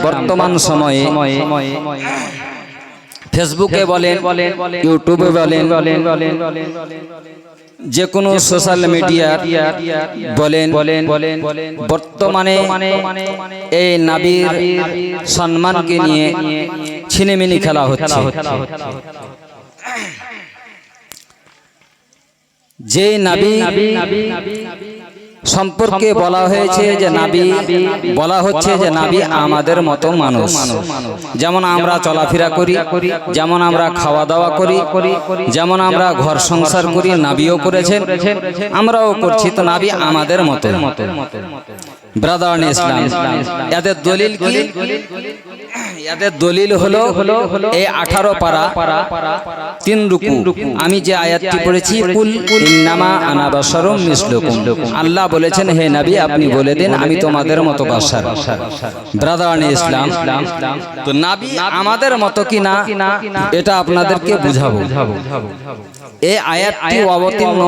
বর্তমান সময়ে ফেসবুকে বলেন, ইউটিউবে বলেন, যে কোনো সোশ্যাল মিডিয়া বলেন, বর্তমানে এই নবীর সম্মানকে নিয়ে ছিনিমিনি খেলা হচ্ছে। যে নবী সম্পর্কে বলা হয়েছে যে নবী, বলা হচ্ছে যে নবী আমাদের মতো মানুষ, যেমন আমরা চলাফেরা করি, যেমন আমরা খাওয়া দাওয়া করি, যেমন আমরা ঘর সংসার করি, নবীও করেছেন, আমরাও করছি, তো নবী আমাদের মতো। ব্রাদার ইসলাম, এদের দলিল কি? এদের দলিল হলো এই 18 পারা 3 রুকু। আমি যে আয়াতটি পড়েছি, কুল ইন্নামা আনা বাশারুম মিসলুকুম, আল্লাহ বলেছেন হে নবী আপনি বলে দিন আমি তোমাদের মতো বাশার। ব্রাদার ইসলাম, তো নবী আমাদের মতো কি না এটা আপনাদেরকে বুঝাবো। এই আয়াতটি অবতীর্ণ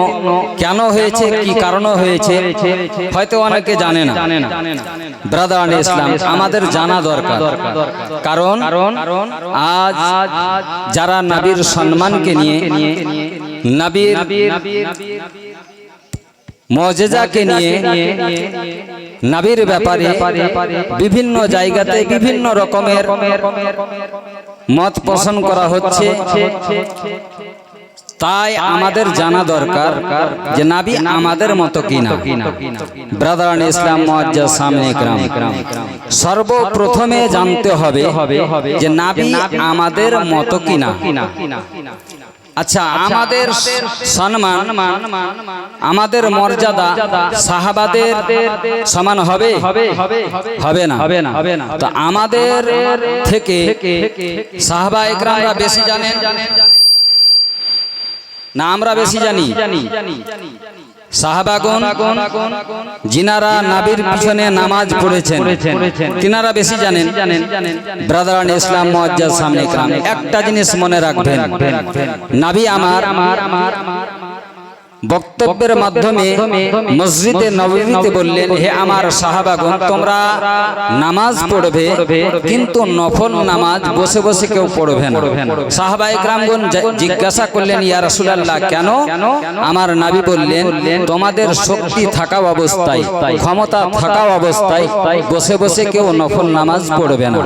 কেন হয়েছে, কি কারণে হয়েছে হয়তো অনেকে জানে না। ব্রাদার ইসলাম, আমাদের জানা দরকার, কারণ আজ যারা নবীর সম্মানকে নিয়ে, নবীর মুজিজাকে নিয়ে, নবীর ব্যাপারে বিভিন্ন জায়গাতে বিভিন্ন রকমের মত পোষণ করা হচ্ছে, তাই আমাদের জানা দরকার যে নবী আমাদের মতো কিনা। ব্রাদার ইসলাম মুআজ্জাজ সামনে کرام, সর্বপ্রথমে জানতে হবে যে নবী আমাদের মতো কিনা। আচ্ছা, আমাদের সম্মান, আমাদের মর্যাদা সাহাবাদের সমান হবে? হবে না। তো আমাদের থেকে সাহাবায়ে কেরামরা বেশি জানেন না আমরা বেশি জানি? সাহাবাগণ যিনারা নবীর পিছনে নামাজ পড়েছেন তিনারা বেশি জানেন। ব্রাদার ইসলাম মুআজ্জাজ সামনে کرام, একটা জিনিস মনে রাখবেন, নবী আমার বক্তব্যের মাধ্যমে মসজিদে নববীতে বললেন হে আমার সাহাবাগণ তোমরা নামাজ পড়বে, কিন্তু নফল নামাজ বসে বসে কেউ পড়বে না। সাহাবায়ে কেরামগণ জিজ্ঞাসা করলেন ইয়া রাসূলুল্লাহ কেন? আমার নবী বললেন তোমাদের শক্তি থাকা অবস্থায়, ক্ষমতা থাকা অবস্থায় বসে বসে কেউ নফল নামাজ পড়বে না,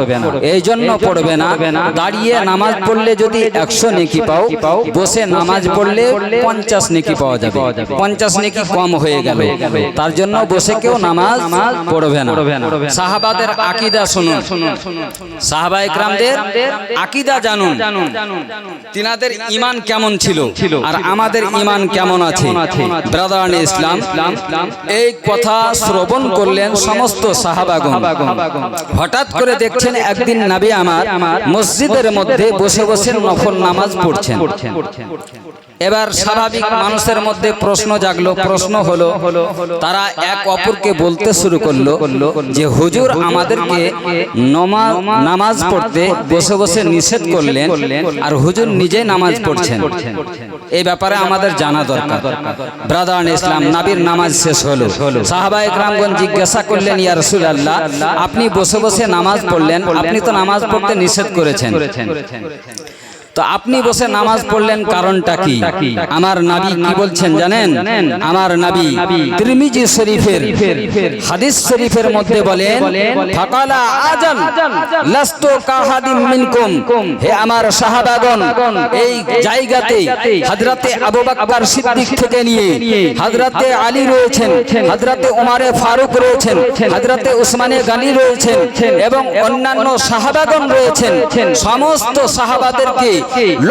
এই জন্য পড়বে না। দাঁড়িয়ে নামাজ পড়লে যদি 100 নেকি পাও, বসে নামাজ পড়লে 50 নেকি পাওয়া, 50 নেকি কম হয়ে গেল, তার জন্য বসে কেউ নামাজ পড়বে না। সাহাবাদের আকীদা শুনুন, সাহাবায়ে কেরামদের আকীদা জানুন, তিনাদের ঈমান কেমন ছিল আর আমাদের ঈমান কেমন আছে। ব্রাদার ইসলাম, এই কথা শ্রবণ করলেন সমস্ত সাহাবাগণ। হঠাৎ করে দেখছেন একদিন নবী আমার মসজিদের মধ্যে বসে বসে নফল নামাজ পড়ছেন। এবার স্বাভাবিক মানুষের মধ্যে প্রশ্ন জাগলো, প্রশ্ন হলো, তারা এক অপরকে বলতে শুরু করলো যে হুজুর আমাদেরকে নামাজ পড়তে বসে বসে নিষেধ করলেন আর হুজুর নিজে নামাজ পড়ছেন, এই ব্যাপারে আমাদের জানা দরকার। ব্রাদার ইসলাম, নবীর নামাজ শেষ হলো, সাহাবায়ে কেরামগণ জিজ্ঞাসা করলেন ইয়া রাসূলুল্লাহ আপনি বসে বসে নামাজ পড়লেন, আপনি তো নামাজ পড়তে নিষেধ করেছেন, তো আপনি বসে নামাজ পড়লেন কারণটা কি? আমার নবী কি বলছেন জানেন? আমার নবী তিরমিজি শরীফের হাদিস শরীফের মধ্যে বলেন ফাকালা আজাল লাস্তু কাহাদিম মিনকুম, হে আমার সাহাবাগণ এই জায়গাতে হযরতে আবু বকর সিদ্দিক থেকে নিয়ে হযরতে আলী রয়েছেন, হযরতে উমরে ফারুক রয়েছেন, হযরতে উসমানে গনি রয়েছেন এবং অন্যান্য সাহাবাগণ রয়েছেন। সমস্ত সাহাবাদেরকে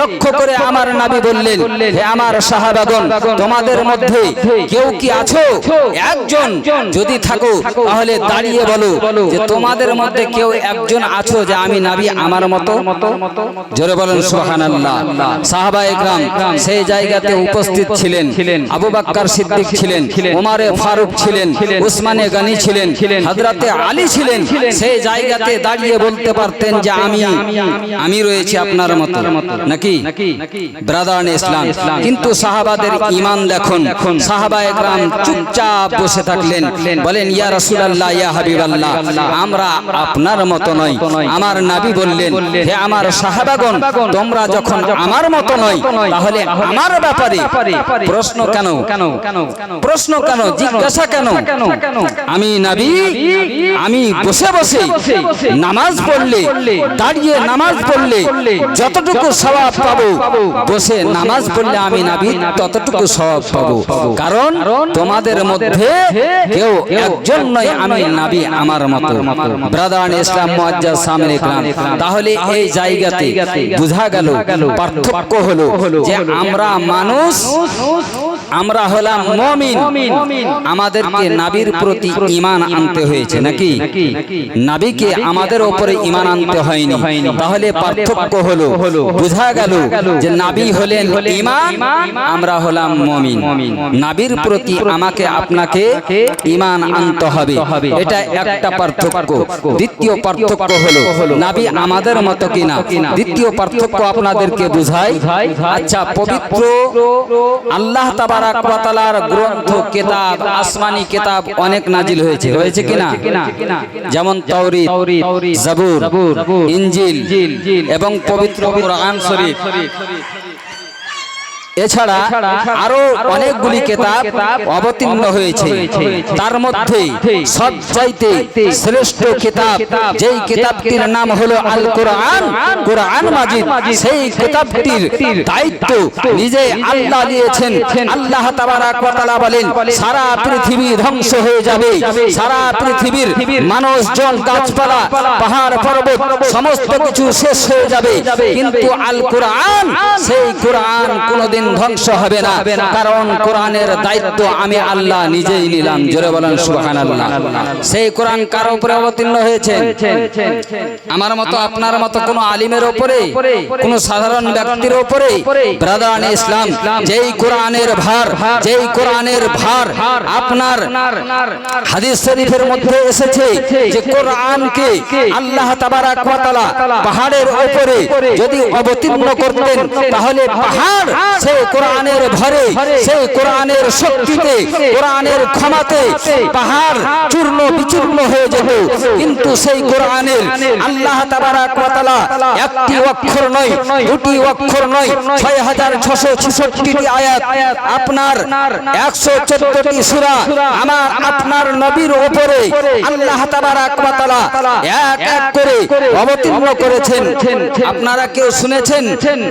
লক্ষ্য করে আমার নবী বললেন হে আমার সাহাবাগণ তোমাদের মধ্যে কেউ কি আছো একজন, যদি থাকো তাহলে দাঁড়িয়ে বলো যে তোমাদের মধ্যে কেউ একজন আছো যে আমি নবী আমার মতো। জোরে বলেন সুবহানাল্লাহ। সাহাবায়ে কেরাম সেই জায়গাতে উপস্থিত ছিলেন, আবু বকর সিদ্দিক ছিলেন, উমরে ফারুক ছিলেন, উসমানে গনি ছিলেন, হযরতে আলী ছিলেন। সেই জায়গাতে দাঁড়িয়ে বলতে পারতেন যে আমি রয়েছি আপনার মতো। নাকি ব্রাদার ইসলাম। কিন্তু সাহাবাদের ঈমান দেখুন, সাহাবায়ে কেরাম চুপচাপ বসে থাকলেন, বলেন ইয়া রাসূলুল্লাহ ইয়া হাবিবাল্লাহ, আমরা আপনার মত নই। আমার নবী বললেন, হে আমার সাহাবাগণ, তোমরা যখন আমার মত নই, তাহলে আমার ব্যাপারে প্রশ্ন কেন? প্রশ্ন কেন? জিজ্ঞাসা কেন? আমি নবী, আমি বসে বসে নামাজ পড়লে, দাঁড়িয়ে নামাজ পড়লে যতটুকু সওয়াব পাবো, বসে নামাজ পড়লে আমি নবী ততটুকু সওয়াব পাবো। কারণ তোমাদের মধ্যে কেউ একজন নয়, আমি নবী আমার মত। ব্রাদার ইসলাম মুআজ্জাজ সামনে কেরাম, তাহলে এই জায়গাতে বোঝা গেল, পার্থক্য হলো যে আমরা মানুষ, আমরা হলাম মুমিন, আমাদেরকে নবীর প্রতি ঈমান আনতে হয়েছে নাকি? নবীকে আমাদের উপরে ঈমান আনতে হয়নি। তাহলে পার্থক্য হলো, বোঝা গেল যে নবী হলেন ঈমান, আমরা হলাম মুমিন। নবীর প্রতি আমাকে আপনাকে ঈমান আনতে হবে, এটা একটা পার্থক্য। দ্বিতীয় পার্থক্য হলো নবী আমাদের মতো কিনা। দ্বিতীয় পার্থক্য আপনাদেরকে বুঝাই। আচ্ছা, পবিত্র আল্লাহ তাবারাক ওয়া তাআলার গ্রন্থ, কিতাব, আসমানি কিতাব অনেক নাজিল হয়েছে, হয়েছে কিনা? যেমন তাওরীত, জাবুর, ইনজিল এবং পবিত্র কোরআন শরীফ। এছাড়া আরো অনেকগুলি কিতাব অবতীর্ণ হয়েছে। তার মধ্যে সবচাইতে শ্রেষ্ঠ কিতাব, যেই কিতাবটির নাম হলো আল কোরআন, কোরআন মাজিদ, সেই কিতাবটির দায়িত্ব নিজে আল্লাহ নিয়েছেন। আল্লাহ তাবারাক ওয়া তাআলা বলেন, সারা পৃথিবী ধ্বংস হয়ে যাবে, সারা পৃথিবীর মানুষজন, গাছপালা, পাহাড় পর্বত সমস্ত কিছু শেষ হয়ে যাবে, কিন্তু আল কোরআন, সেই কোরআন কোনদিন ধ্বংস হবে না। কারণ কোরআনের দায়িত্ব আমি আল্লাহ নিজেই নিলাম। জোরে বলেন সুবহানাল্লাহ। সেই কোরআন কার উপরে অবতীর্ণ হয়েছে? আমার মতো, আপনার মতো কোন আলিমের উপরে, কোন সাধারণ ব্যক্তির উপরে? ব্রাদার ইসলাম, যেই কোরআনের ভার, যেই কোরআনের ভার আপনার হাদিস শরীফের মধ্যে এসেছে যে কোরআনকে আল্লাহ তাবারাক ওয়া তাআলা পাহাড়ের উপরে যদি অবতীর্ণ করতেন, তাহলে পাহাড় সেই কোরআনের ভরে, সেই কোরআনের শক্তিতে, কোরআনের ক্ষমাতে পাহাড় চূর্ণ বিচূর্ণ হয়ে যেত। কিন্তু সেই কোরআনের আল্লাহ তাবারাক ওয়া তাআলা একটি অক্ষর নয়, দুটি অক্ষর নয়, 6666টি আয়াত, আপনার 114টি সূরা আমার আপনার নবীর উপরে আল্লাহ তাবারাক ওয়া তাআলা এক এক করে অবতীর্ণ করেছেন। আপনারা কেউ শুনেছেন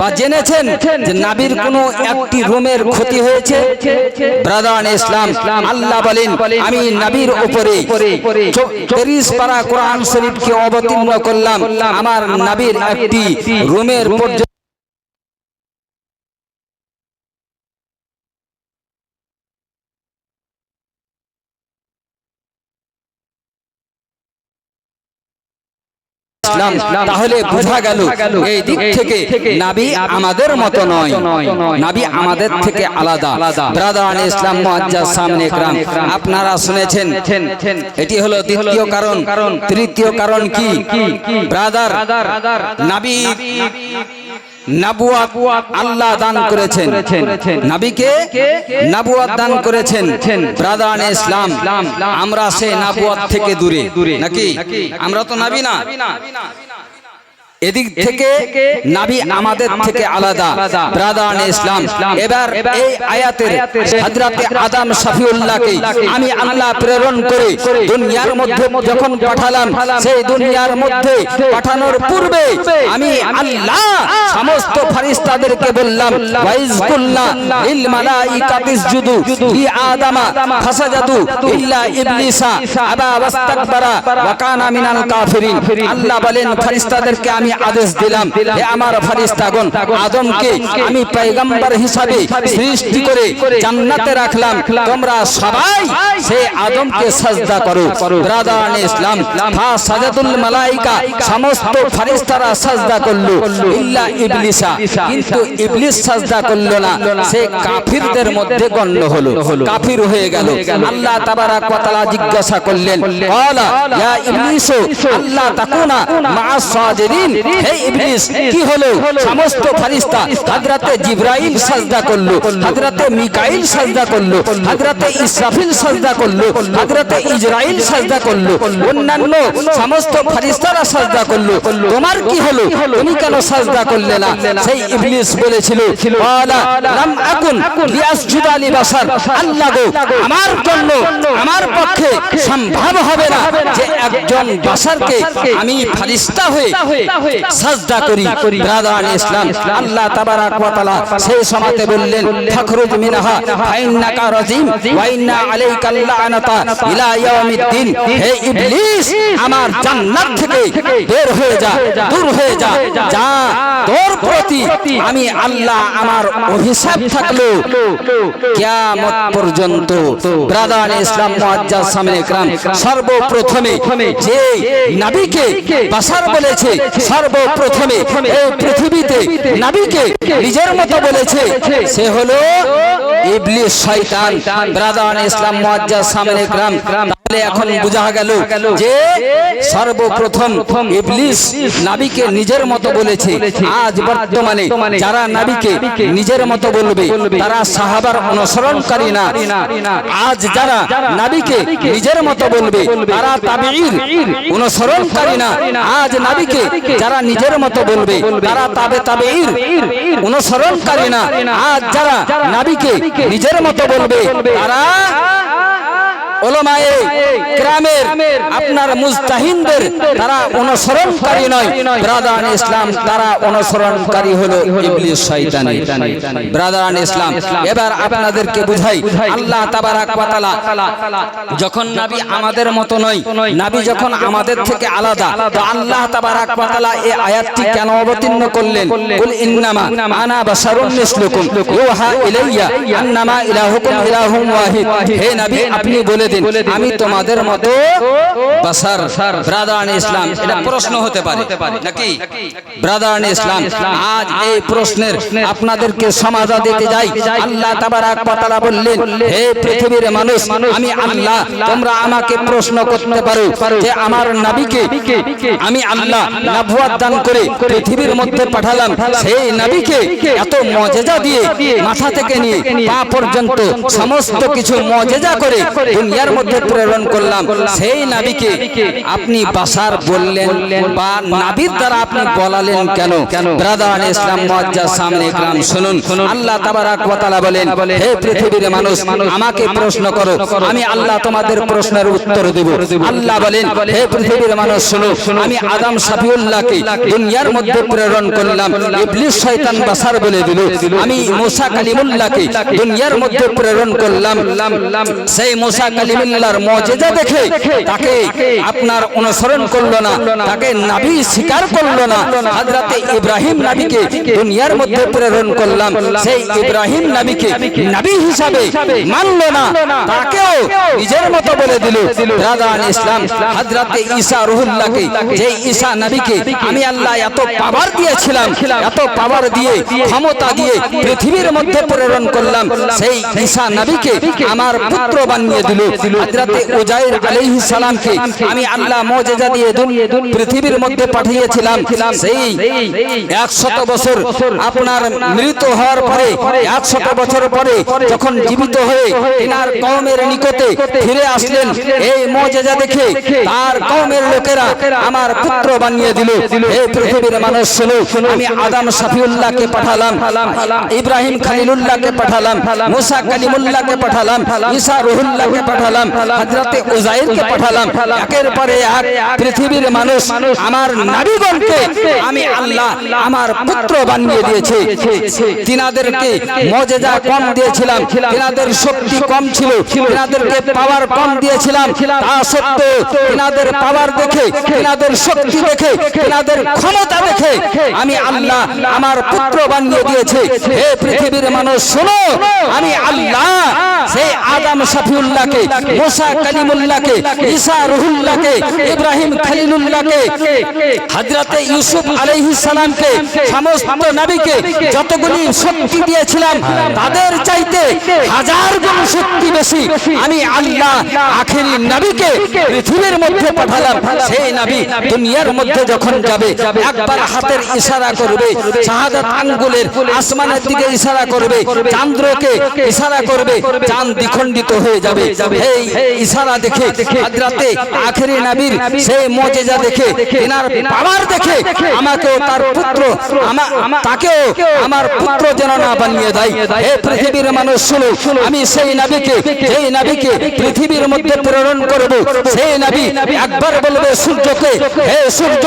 বা জেনেছেন যে নবীর কোনো একটি রুমের ক্ষতি হয়েছে? ব্রাদার ইসলাম, আল্লাহ বলেন, আমি নবীর উপরে 30 পারা কোরআন শরীফকে অবতীর্ণ করলাম, আমার নবীর একটি রুমের পর্যন্ত তাহলে বোঝা গেল এই দিক থেকে নবী আমাদের মতো নয়, নবী আমাদের থেকে আলাদা। ব্রাদার ইসলাম মুআজ্জাজ সামনে কেরাম, আপনারা শুনেছেন, এটি হলো দ্বিতীয় কারণ। তৃতীয় কারণ কি? ব্রাদার, নবী নবুয়ত আল্লাহ দান করেছেন, নবীকে নবুয়ত দান করেছেন। ব্রাদার ইসলাম, আমরা সেই নবুয়ত থেকে দূরে নাকি? আমরা তো নবী না। এদিক থেকে নবী আমাদের থেকে আলাদা। ব্রাদার ইসলাম, এবার এই আয়াতের হযরতে আদম শফিউল্লাহকে আমি আল্লাহ প্রেরণ করে দুনিয়ার মধ্যে যখন পাঠালাম, সেই দুনিয়ার মধ্যে পাঠানোর পূর্বে আমি আল্লাহ সমস্ত ফেরেশতাদেরকে বললাম, ওয়াইজ কুল্লা লিল মালাইকাতি ইসজুদু লি আদামা ফাসাজাদু ইল্লা ইবলিসা আবা ওয়াস্তাকবারা ওয়া কানা মিনাল কাফিরিন। আল্লাহ বলেন, ফেরেশতাদেরকে আমি আদেশ দিলাম, হে আমার ফেরেশতাগণ, আদমকে আমি পয়গম্বর হিসাবে সৃষ্টি করে জান্নাতে রাখলাম, তোমরা সবাই সেই আদমকে সাজদা করো। ব্রাদার ইসলাম, ফাসাজাদুল মালাইকা, সমস্ত ফেরেশতারা সাজদা করলো, ইল্লা ইবলিসা, কিন্তু ইবলিস সাজদা করলো না। সে কাফিরদের মধ্যে গণ্য হলো, কাফির হয়ে গেল। আল্লাহ তাবারাক ওয়া তাআলা জিজ্ঞাসা করলেন, ক্বালা ইয়া ইবলিসু আল্লা তাকুনা মা'আস সাজিদিন, হে ইবলিস কি হলো সমস্ত ফেরেশতা হযরতে জিবরাইল সাজদা করলো হযরতে মিকাইল সাজদা করলো হযরতে ইসরাফিল সাজদা করলো হযরতে ইজরাইল সাজদা করলো অন্যান্য সমস্ত ফেরেশতারা সাজদা করলো তোমার কি হলো তুমি কেন সাজদা করলে না সেই ইবলিস বলেছিল ওয়ালা লাম আকুন লিয়াসজুদা লিবাশার আল্লাহ গো আমার জন্য আমার পক্ষে সম্ভব হবে না যে একজন বাশারকে আমি ফেরেশতা হয়ে সাজদা করি ব্রাদার ইসলাম আল্লাহ তাবারাক ওয়া তাআলা সেই সময়তে বললেন ফাখরুজ মিনহা ফাইন্নাকা রাজিম ওয়া ইন্না আলাইকাল লানাতা ইলা ইয়াউমিদ্দিন হে ইবলিস আমার জান্নাত থেকে বের হয়ে যা দূর হয়ে যা যা তোর প্রতি আমি আল্লাহ আমার অভিশাপ থাকলো কিয়ামত পর্যন্ত ব্রাদার ইসলাম মুআজ্জাজ সামনে کرام সর্বপ্রথমে যে নবীকে বাশার বলেছে সর্বপ্রথমে এই পৃথিবীতে নবীকে নিজের মতো বলেছে সে হলো ইবলিস শয়তান ব্রাদার ইসলাম মুআজ্জাজ সামনে کرام তাহলে এখন বোঝা গেল যে সর্বপ্রথম ইবলিস নবীকে নিজের মতো বলেছে আজ বর্তমানে যারা নবীকে নিজের মতো বলবে তারা সাহাবার অনুসরণকারী না আজ যারা নবীকে নিজের মতো বলবে তারা তাবেঈর অনুসরণকারী না আজ নবীকে যারা নিজের মতো বলবে তারা তাবেঈর অনুসরণকারী না আজ যারা নবীকে নিজের মতো বলবে তারা উলামায়ে কিরামের আপনার মুজতাহিনদের তারা অনুসরণকারী নয় ব্রাদার ইসলাম তারা অনুসরণকারী হলো ইবলিস শয়তানি ব্রাদার ইসলাম এবার আপনাদেরকে বুঝাই আল্লাহ তাবারাক ওয়া তাআলা যখন নবী আমাদের মতো নয় নবী যখন আমাদের থেকে আলাদা তো আল্লাহ তাবারাক ওয়া তাআলা এই আয়াতটি কেন অবতীর্ণ করলেন কুল ইন্নামা আনা বাশারুন মিসলুকুম ইউহা ইলাইয়া আন্নামা ইলাহুকুম ইলাহুম ওয়াহিদ হে নবী আপনি বলে আমি তোমাদের মতো বাশার ব্রাদার ইসলাম এটা প্রশ্ন হতে পারে নাকি ব্রাদার ইসলাম আজ এই প্রশ্নের আপনাদেরকে সমাধান দিতে যাই আল্লাহ তাবারাক ওয়া তাআলা বললেন হে পৃথিবীর মানুষ আমি আল্লাহ তোমরা আমাকে প্রশ্ন করতে পারো যে আমার নবীকে আমি আল্লাহ নবুয়ত দান করে পৃথিবীর মধ্যে পাঠালাম সেই নবীকে এত মুজিজা দিয়ে মাথা থেকে নিয়ে পা পর্যন্ত সমস্ত কিছু মুজিজা করে দুনিয়ার মধ্যে প্রেরণ করলাম সেই নবীকে আপনি বাশার বললেন বা নবীর দ্বারা আপনি বলালেন কেন ব্রাদার ইসলাম মুআজ্জাজ সামনে کرام শুনুন আল্লাহ তাবারাক ওয়া তাআলা বলেন হে পৃথিবীর মানুষ আমাকে প্রশ্ন করো আমি আল্লাহ তোমাদের প্রশ্নের উত্তর দেব আল্লাহ বলেন হে পৃথিবীর মানুষ শুনো আমি আদম শফিউল্লাহকে দুনিয়ার মধ্যে প্রেরণ করলাম ইবলিস শয়তান বাশার বলে দিল আমি মুসা কালিমুল্লাহকে দুনিয়ার মধ্যে প্রেরণ করলাম সেই মুসা কালিমুল্লাহর মুজিজা দেখে তাকে আপনার অনুসরণ করলো না তাকে নবী স্বীকার করলো না হযরতে ইব্রাহিম নবীকে দুনিয়ার মধ্যে প্রেরণ করলাম সেই ইব্রাহিম নবীকে নবী হিসাবে মানলো না তাকেও নিজের মতো বলে দিল ব্রাদার ইসলাম হযরতে ঈসা রূহুল্লাহকে যে ঈসা নবীকে আমি আল্লাহ এত পাওয়ার দিয়েছিলাম এত পাওয়ার দিয়ে ক্ষমতা দিয়ে পৃথিবীর মধ্যে প্রেরণ করলাম সেই ঈসা নবীকে আমার পুত্র বানিয়ে দিল হযরতে উজাইর আলাইহিস সালামকে আমি আল্লাহ মুজিজা দিয়ে পৃথিবীর মধ্যে পাঠিয়েছিলাম সেই 100 বছর আপনার মৃত হওয়ার পরে 100 বছর পরে যখন জীবিত হয়ে তিনার কওমের নিকটে ফিরে আসলেন এই মুজিজা দেখে তার কওমের লোকেরা আমার পুত্র বানিয়ে দিল হে পৃথিবীর মানুষ শুনো আমি আদম শফিউল্লাহকে পাঠালাম ইব্রাহিম খলিলুল্লাহকে পাঠালাম মুসা কালিমুল্লাহকে পাঠালাম ঈসা রূহুল্লাহকে পাঠালাম হযরতে উজাইরকে পাঠালাম একের পরে এক পৃথিবীর মানুষ আমার নবীগণকে আমি আল্লাহ আমার পুত্র বানিয়ে দিয়েছে তিনাদেরকে মুজিজা কম দিয়েছিলাম তিনাদের শক্তি কম ছিল তিনাদেরকে পাওয়ার কম দিয়েছিলাম তা সত্ত্বেও তিনাদের পাওয়ার দেখে তিনাদের শক্তি দেখে তিনাদের ক্ষমতা দেখে আমি আল্লাহ আমার পুত্র বানিয়ে দিয়েছে হে পৃথিবীর মানুষ শোনো আমি আল্লাহ সেই আদম শফিউল্লাহকে মুসা কালিমুল্লাহকে, ঈসা রুহুল্লাহকে, ইব্রাহিম খলিলুল্লাহকে, হযরতে ইউসুফ আলাইহিস সালামকে, সমস্ত নবীকে যতগুলি শক্তি দিয়েছিলাম তাদের চাইতে হাজার গুণ শক্তি বেশি আমি আল্লাহ আখেরি নবীকে পৃথিবীর মধ্যে পাঠালাম। সেই নবী দুনিয়ার মধ্যে যখন যাবে একবার হাতের ইশারা করবে, শাহাদাত আঙ্গুলের আসমানের দিকে ইশারা করবে, চন্দ্রকে ইশারা করবে, চাঁদ দ্বিখণ্ডিত হয়ে যাবে। এই ইশারা দেখে হযরতে আখেরি নবীর সেই মুজিজা দেখে, তিনার পাওয়ার দেখে আমাকেও তার পুত্র তাকেও আমার পুত্র যেন না বানিয়ে দেয়। হে পৃথিবীর মানুষ শুনো, আমি সেই নবীকে, যেই নবীকে পৃথিবীর মধ্যে প্রেরণ করব, সেই নবী একবার বলবে সূর্যকে, হে সূর্য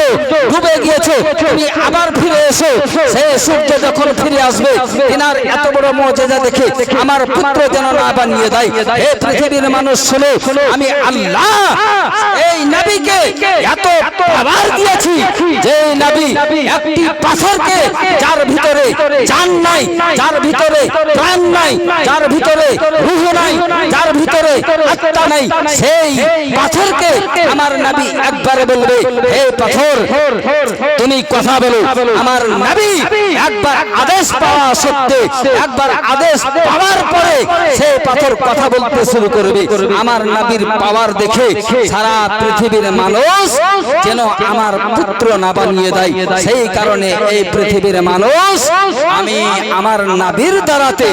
ডুবে গিয়েছো, তুমি আবার ফিরে এসো। সেই সূর্য যখন ফিরে আসবে, তিনার এত বড় মুজিজা দেখে আমার পুত্র যেন না বানিয়ে দেয়। হে পৃথিবীর মানুষ শুনো, আমি আল্লাহ এই নবীকে এত পাওয়ার দিয়েছি যে নবী একটি পাথরকে, যার ভিতরে জান নাই, যার ভিতরে প্রাণ নাই, যার ভিতরে রূহ নাই, যার ভিতরে আত্মা নাই, সেই পাথরকে আমার নবী একবার বলবে, হে পাথর তুমি কথা বলো। আমার নবী একবার আদেশ পাওয়া সত্ত্বে, একবার আদেশ পাওয়ার পরে সেই পাথর কথা বলতে শুরু করবে। আমার নবীর পাওয়ার দেখে সারা পৃথিবীর মানুষ যেন আমার পুত্র না বানিয়ে দেয়। সেই কারণে এই পৃথিবীর মানুষ আমি আমার নবীর দ্বারাতে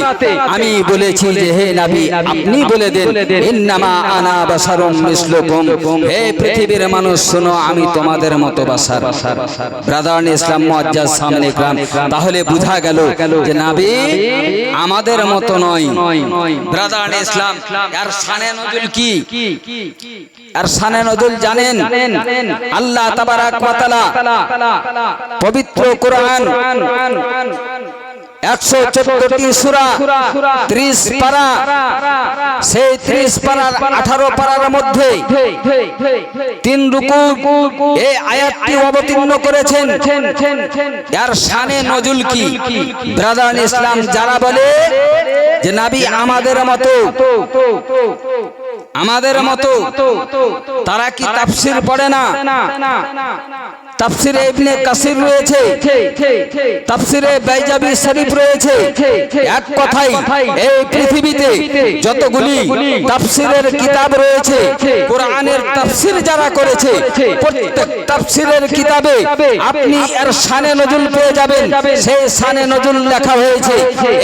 আমি বলেছি যে হে নবী আপনি বলে দেন ইন্নামা আনা বাশারুম মিসলুকুম। হে পৃথিবীর মানুষ শোনো, আমি তোমাদের মতো বাশার। ব্রাদার ইসলাম মুআজ্জাজ সামনে ইকরাম, তাহলে বোঝা গেল যে নবী আমাদের মতো নয়। ব্রাদার ইসলাম, এর শানে নজুল কি? আর শানে নজুল জানেন? আল্লাহ তাবারাক ওয়া তাআলা পবিত্র কোরআন 114টি সূরা, 30 পারা, সেই 30 পারার 18 পারার মধ্যে 3 রুকু এই আয়াতটি অবতীর্ণ করেছেন। এর শানে নজুল কি? ব্রাদার ইসলাম, যারা বলে যে নবী আমাদের মতো, আমাদের মতো, তারা কি তাফসীর পড়ে না? তাফসীরে ইবনে কাসির রয়েছে, তাফসীরে বাইজাবি শরীফ রয়েছে। এক কথাই এই পৃথিবীতে যতগুলি তাফসীরের কিতাব রয়েছে, কোরআনের তাফসীর যারা করেছে, প্রত্যেক তাফসীরের কিতাবে আপনি এর শানে নজুল পেয়ে যাবেন। সেই শানে নজুল লেখা হয়েছে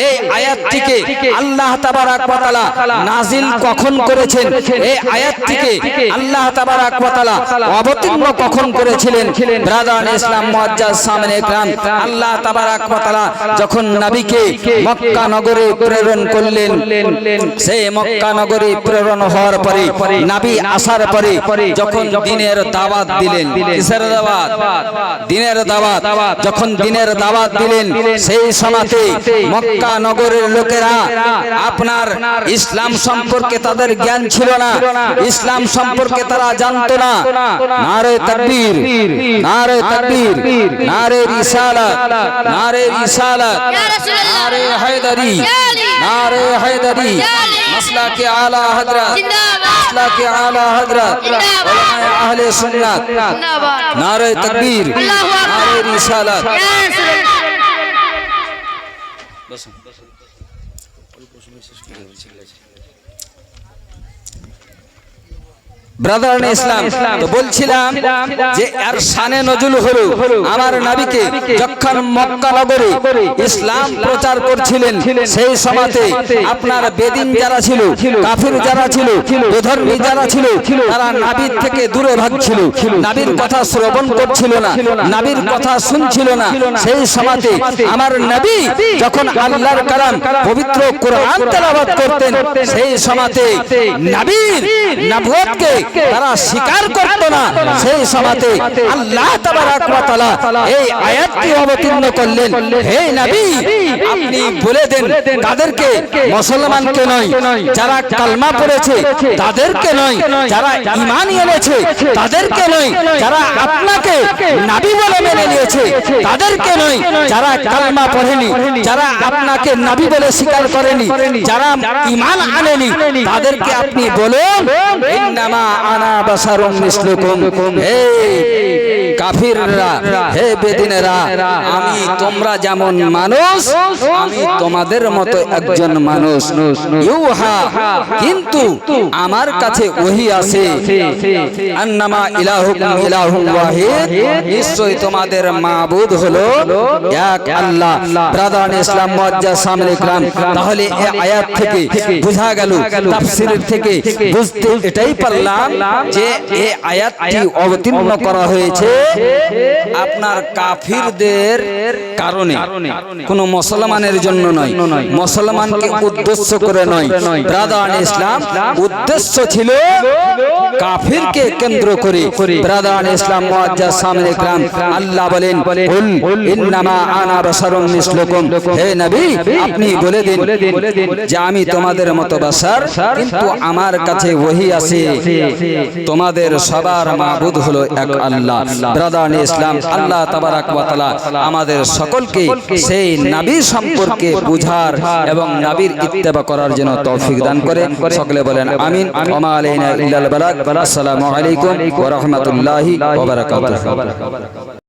এই আয়াতটিকে আল্লাহ তাবারাক ওয়া তাআলা নাজিল কখন করেছেন, এই আয়াতটিকে আল্লাহ তাবারাক ওয়া তাআলা অবতীর্ণ কখন করেছিলেন। ব্রাদার ইসলাম মুআজ্জাজ সামনে ইকরাম, আল্লাহ তাবারাক ওয়া তাআলা যখন নবীকে মক্কা নগরে প্রেরণ করলেন, সেই মক্কা নগরে প্রেরণ হওয়ার পরে নবী আসার পরে যখন দ্বীনের দাওয়াত দিলেন, কিসের দাওয়াত? দ্বীনের দাওয়াত। যখন দ্বীনের দাওয়াত দিলেন, সেই সময়তে মক্কা নগরের লোকেরা আপনার ইসলাম সম্পর্কে তাদের জ্ঞান ছিল না, ইসলাম সম্পর্কে তারা জানতো না। নারে তাকবীর, নারে তাকবীর, নারে রিসালাত, নারে রিসালাত, নারে হায়দারি, নারে হায়দারি, মাসলাকে আলা হযরত, মাসলাকে আলা হযরত, উলামায়ে আহলে সুন্নাত, নারে তাকবীর, নারে রিসালাত। ব্রাদার ইসলাম, তো বলছিলাম যে এর শানে নজুল হলো আমার নবীকে যখন মক্কা নগরে ইসলাম প্রচার করছিলেন, সেই সময়তে আপনার বেদিন যারা ছিল, কাফির যারা ছিল, বেধর্মী যারা ছিল, তারা নবীর থেকে দূরে ভাগছিল, নবীর কথা শ্রবণ করছিল না, নবীর কথা শুনছিল না। সেই সময়তে আমার নবী যখন আল্লাহর কালাম পবিত্র কোরআন তেলাওয়াত করতেন, সেই সময়তে নবীর নবুয়তকে তারা স্বীকার করত না, সেই সময়তে আল্লাহ তাবারক ওয়া তাআলা এই আয়াতটি অবতীর্ণ করলেন, হে নবী আপনি বলে দেন তাদেরকে, মুসলমানকে নয়, যারা কালমা পড়েছে তাদেরকে নয়, যারা ঈমান এনেছে তাদেরকে নয়, যারা আপনাকে নবী বলে মেনে নিয়েছে তাদেরকে নয়, যারা কালমা পড়েনি, যারা আপনাকে নবী বলে স্বীকার করেনি, যারা ঈমান আনেনি, তাদেরকে আপনি বলুন ইন্নামা আনা বাশারুম মিসলুকুম, হে কাফিররা, হে বেদিনেরা, আমি তোমরা যেমন মানুষ আমি তোমাদের মতো একজন মানুষ। ইউহা, কিন্তু আমার কাছে ওহী আছে, আন্নামা ইলাহুকুম ইলাহুন ওয়াহিদ, নিশ্চয় তোমাদের মাবুদ হলো এক আল্লাহ। ব্রাদার ইসলাম মুআজ্জাজ সামনে ইকরাম, তাহলে এই আয়াত থেকে বোঝা গেল, তাফসীর থেকে বুঝতে এটাই পারলাম যে এই আয়াতটি অবতীর্ণ করা হয়েছে আপনার কাফিরদের কারণে, কোন মুসলমানের জন্য নয়, মুসলমানকে উদ্দেশ্য করে নয়। ব্রাদার ইসলাম উদ্দেশ্য ছিল কাফিরকে কেন্দ্র করে। ব্রাদার ইসলাম মুআজ্জাজ সামনে ইকরাম, আল্লাহ বলেন কুল ইন্নামা আনা বাশারুম মিসলুকুম, হে নবী আপনি বলে দিন যে আমি তোমাদের মতো বাশার, কিন্তু আমার কাছে ওহী আছে, তোমাদের সবার মাবুদ হলো এক আল্লাহ। ব্রাদার ইসলাম, আল্লাহ তাবারক ওয়া তাআলা আমাদের সকলকে সেই নবী সম্পর্কে বুঝার এবং নবীর ইত্তেবা করার জন্য তৌফিক দান করে। সকলে বলেন আমিন। ওয়া মা আলাইনা ইল্লাল বালাগ। আসসালামু আলাইকুম ওয়া রাহমাতুল্লাহি ওয়া বারাকাতুহু।